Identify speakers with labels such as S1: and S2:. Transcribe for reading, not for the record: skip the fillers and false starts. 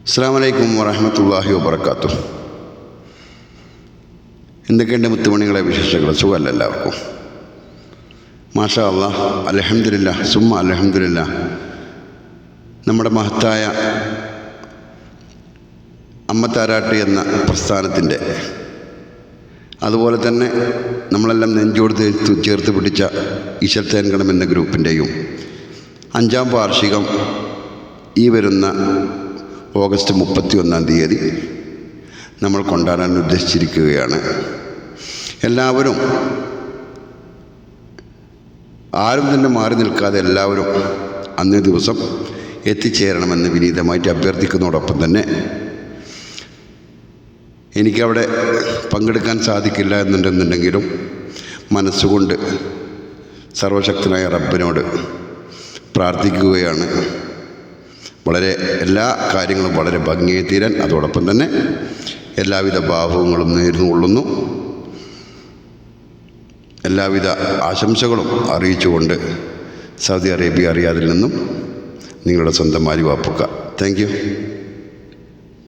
S1: അസ്സലാമു അലൈക്കും വറഹ്മത്തുള്ളാഹി വബറകാതുഹു. എന്തൊക്കെയുണ്ട് മുത്തുമണികളെ വിശേഷങ്ങൾ? സുഖമല്ല എല്ലാവർക്കും? മാഷാ അല്ലാഹ്, അൽഹംദുലില്ലാഹ്, സുമ്മ അൽഹംദുലില്ലാഹ്. നമ്മുടെ മഹത്തായ അമ്മത്താരാട്ട് എന്ന പ്രസ്ഥാനത്തിൻ്റെ, അതുപോലെ തന്നെ നമ്മളെല്ലാം നെഞ്ചോട് ചേർത്ത് പിടിച്ച ഈശ്വരത്തേൻകണം എന്ന ഗ്രൂപ്പിൻ്റെയും 5ാം വാർഷികം ഈ വരുന്ന ഓഗസ്റ്റ് 31-ാം തീയതി നമ്മൾ കൊണ്ടാടാൻ ഉദ്ദേശിച്ചിരിക്കുകയാണ്. എല്ലാവരും, ആരും തന്നെ മാറി നിൽക്കാതെ എല്ലാവരും അന്നേ ദിവസം എത്തിച്ചേരണമെന്ന് വിനീതമായിട്ട് അഭ്യർത്ഥിക്കുന്നതോടൊപ്പം തന്നെ എനിക്കവിടെ പങ്കെടുക്കാൻ സാധിക്കില്ല എന്നുണ്ടെങ്കിലും മനസ്സുകൊണ്ട് സർവശക്തനായ റബ്ബിനോട് പ്രാർത്ഥിക്കുകയാണ്. എല്ലാ കാര്യങ്ങളും വളരെ ഭംഗിയായി തീരാൻ, അതോടൊപ്പം തന്നെ എല്ലാവിധ ഭാവങ്ങളും നേർന്നു കൊള്ളുന്നു. എല്ലാവിധ ആശംസകളും അറിയിച്ചുകൊണ്ട് സൗദി അറേബ്യ റിയാദിൽ നിന്നും നിങ്ങളുടെ സ്വന്തം മാരി വാപ്പുക്ക. Thank you.